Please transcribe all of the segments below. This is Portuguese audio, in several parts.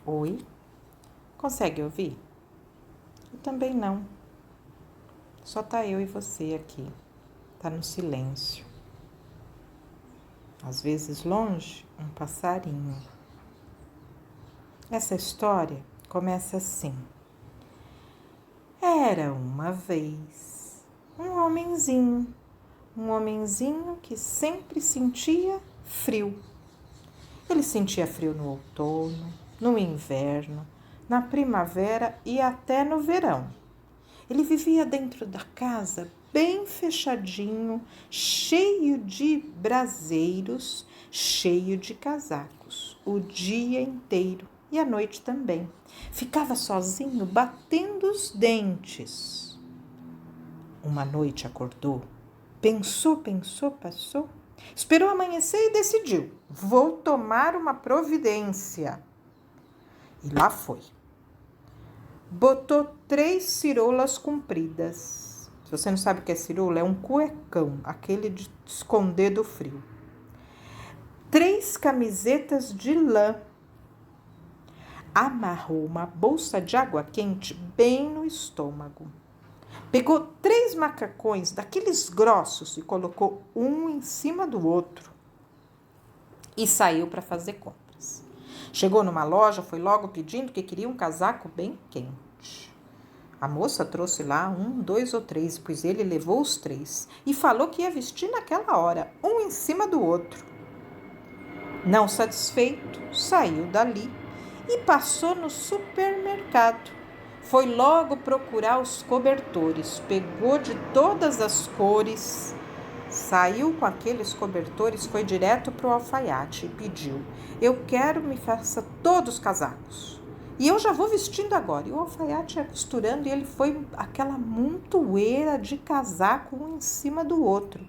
Oi? Consegue ouvir? Eu também não. Só tá eu e você aqui. Tá no silêncio. Às vezes longe, um passarinho. Essa história começa assim. Era uma vez um homenzinho que sempre sentia frio. Ele sentia frio no outono, no inverno, na primavera e até no verão. Ele vivia dentro da casa, bem fechadinho, cheio de braseiros, cheio de casacos, o dia inteiro e à noite também. Ficava sozinho, batendo os dentes. Uma noite acordou, pensou, passou, esperou amanhecer e decidiu: vou tomar uma providência. E lá foi. Botou 3 ciroulas compridas. Se você não sabe o que é ciroula, é um cuecão, aquele de esconder do frio. 3 camisetas de lã. Amarrou uma bolsa de água quente bem no estômago. Pegou 3 macacões daqueles grossos e colocou um em cima do outro. E saiu para fazer compras. Chegou numa loja, foi logo pedindo que queria um casaco bem quente. A moça trouxe lá 1, 2 ou 3, pois ele levou os 3 e falou que ia vestir naquela hora, um em cima do outro. Não satisfeito, saiu dali e passou no supermercado. Foi logo procurar os cobertores, pegou de todas as cores, saiu com aqueles cobertores, foi direto para o alfaiate e pediu: eu quero me faça todos os casacos. E eu já vou vestindo agora. E o alfaiate ia costurando e ele foi aquela montoeira de casaco um em cima do outro.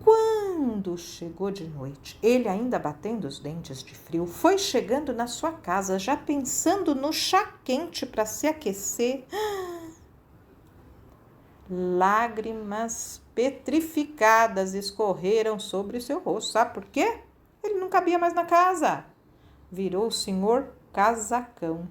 Quando chegou de noite, ele ainda batendo os dentes de frio, foi chegando na sua casa, já pensando no chá quente para se aquecer. Lágrimas petrificadas escorreram sobre seu rosto. Sabe por quê? Ele não cabia mais na casa. Virou o senhor casacão.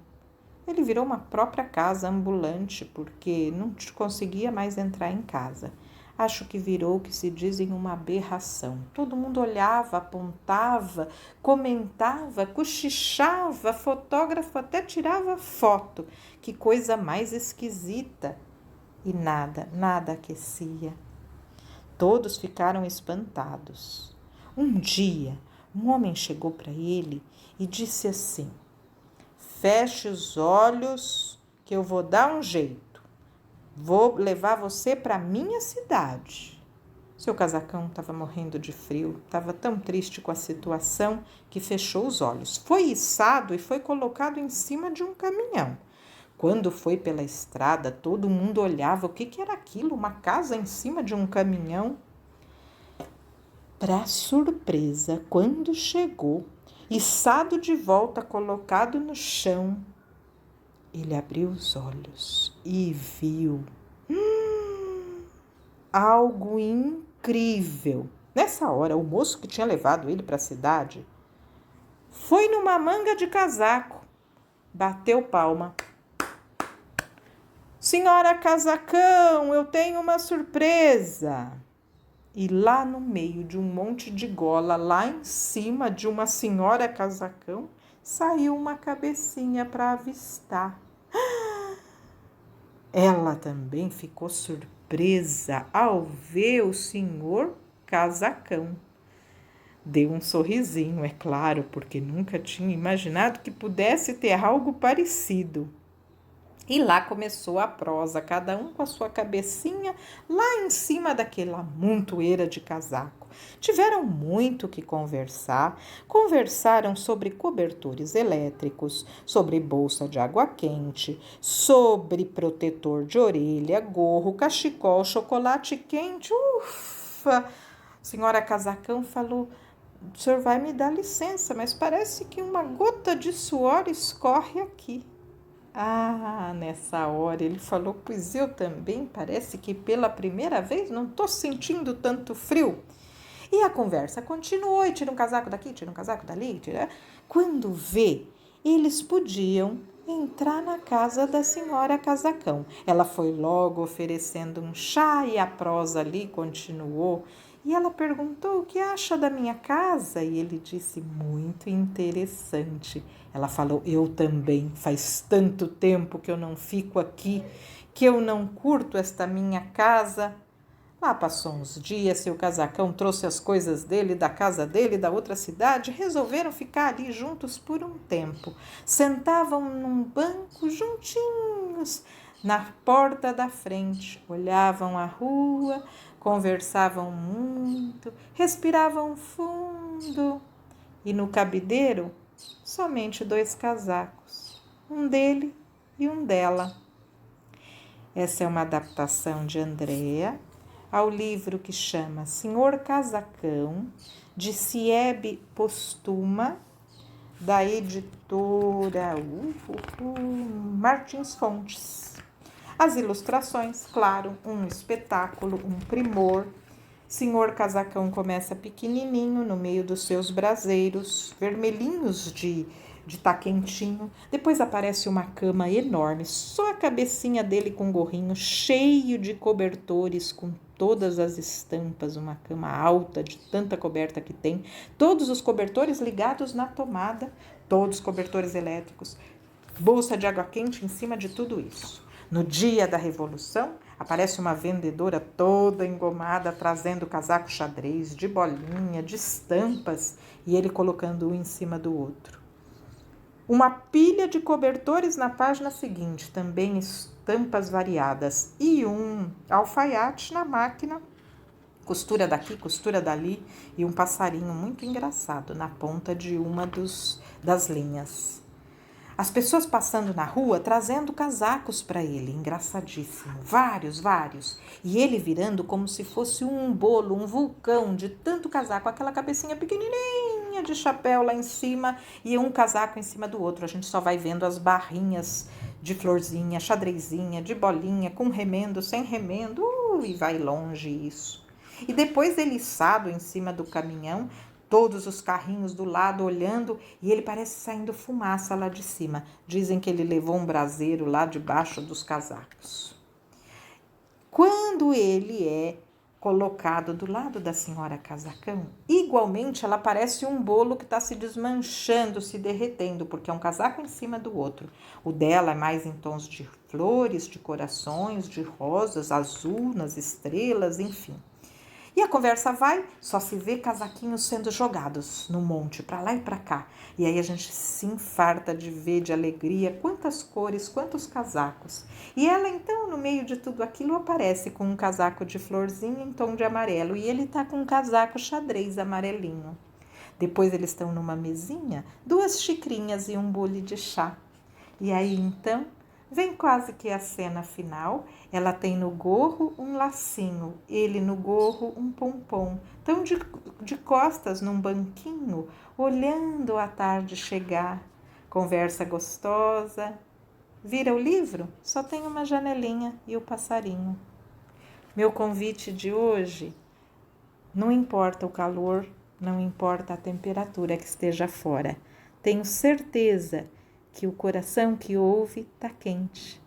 Ele virou uma própria casa ambulante, porque não conseguia mais entrar em casa. Acho que virou o que se diz em uma aberração. Todo mundo olhava, apontava, comentava, cochichava, fotógrafo até tirava foto. Que coisa mais esquisita. E nada aquecia. Todos ficaram espantados. Um dia, um homem chegou para ele e disse assim: feche os olhos que eu vou dar um jeito. Vou levar você para minha cidade. Seu casacão estava morrendo de frio, estava tão triste com a situação que fechou os olhos. Foi içado e foi colocado em cima de um caminhão. Quando foi pela estrada, todo mundo olhava. O que era aquilo? Uma casa em cima de um caminhão? Para surpresa, quando chegou, içado de volta, colocado no chão, ele abriu os olhos e viu algo incrível. Nessa hora, o moço que tinha levado ele para a cidade foi numa manga de casaco, bateu palma. Senhora Casacão, eu tenho uma surpresa. E lá no meio de um monte de gola, lá em cima de uma senhora Casacão, saiu uma cabecinha para avistar. Ela também ficou surpresa ao ver o senhor Casacão. Deu um sorrisinho, é claro, porque nunca tinha imaginado que pudesse ter algo parecido. E lá começou a prosa, cada um com a sua cabecinha lá em cima daquela montoeira de casaco. Tiveram muito que conversar, conversaram sobre cobertores elétricos, sobre bolsa de água quente, sobre protetor de orelha, gorro, cachecol, chocolate quente. Ufa! Senhora Casacão falou: o senhor vai me dar licença, mas parece que uma gota de suor escorre aqui. Ah, nessa hora ele falou: pois eu também, parece que pela primeira vez não estou sentindo tanto frio. E a conversa continuou, e tira um casaco daqui, tira um casaco dali. Quando vê, eles podiam entrar na casa da senhora Casacão. Ela foi logo oferecendo um chá e a prosa ali continuou. E ela perguntou: o que acha da minha casa? E ele disse: muito interessante. Ela falou: eu também, faz tanto tempo que eu não fico aqui, que eu não curto esta minha casa. Lá passou uns dias, seu Casacão trouxe as coisas dele, da casa dele, da outra cidade, resolveram ficar ali juntos por um tempo. Sentavam num banco juntinhos, na porta da frente, olhavam a rua, conversavam muito, respiravam fundo. E no cabideiro, somente 2 casacos, um dele e um dela. Essa é uma adaptação de Andréa ao livro que chama Senhor Casacão, de Ciebe Postuma, da editora Martins Fontes. As ilustrações, claro, um espetáculo, um primor. Senhor Casacão começa pequenininho, no meio dos seus braseiros, vermelhinhos de tá quentinho. Depois aparece uma cama enorme, só a cabecinha dele com um gorrinho cheio de cobertores, com todas as estampas, uma cama alta de tanta coberta que tem. Todos os cobertores ligados na tomada, todos os cobertores elétricos. Bolsa de água quente em cima de tudo isso. No dia da Revolução, aparece uma vendedora toda engomada, trazendo casaco xadrez, de bolinha, de estampas, e ele colocando um em cima do outro. Uma pilha de cobertores na página seguinte, também estampas variadas, e um alfaiate na máquina, costura daqui, costura dali, e um passarinho muito engraçado na ponta de uma das linhas. As pessoas passando na rua trazendo casacos para ele, engraçadíssimo, vários, e ele virando como se fosse um bolo, um vulcão de tanto casaco, aquela cabecinha pequenininha de chapéu lá em cima e um casaco em cima do outro. A gente só vai vendo as barrinhas de florzinha, xadrezinha, de bolinha, com remendo, sem remendo, e vai longe isso. E depois ele içado em cima do caminhão, todos os carrinhos do lado olhando, e ele parece saindo fumaça lá de cima. Dizem que ele levou um braseiro lá debaixo dos casacos. Quando ele é colocado do lado da senhora Casacão, igualmente ela parece um bolo que está se desmanchando, se derretendo, porque é um casaco em cima do outro. O dela é mais em tons de flores, de corações, de rosas, azul nas estrelas, enfim. E a conversa vai, só se vê casaquinhos sendo jogados no monte, para lá e para cá. E aí a gente se infarta de ver, de alegria, quantas cores, quantos casacos. E ela então, no meio de tudo aquilo, aparece com um casaco de florzinha em tom de amarelo. E ele tá com um casaco xadrez amarelinho. Depois eles estão numa mesinha, 2 xicrinhas e um bule de chá. E aí então vem quase que a cena final. Ela tem no gorro um lacinho, ele no gorro um pompom. Estão de costas num banquinho, olhando a tarde chegar. Conversa gostosa. Vira o livro? Só tem uma janelinha e o passarinho. Meu convite de hoje: não importa o calor, não importa a temperatura que esteja fora. Tenho certeza que o coração que ouve está quente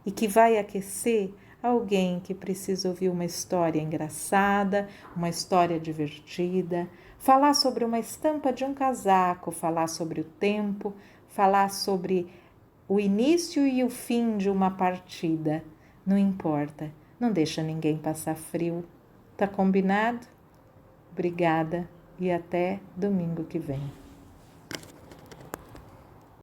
e que vai aquecer alguém que precisa ouvir uma história engraçada, uma história divertida, falar sobre uma estampa de um casaco, falar sobre o tempo, falar sobre o início e o fim de uma partida. Não importa, não deixa ninguém passar frio. Tá combinado? Obrigada e até domingo que vem.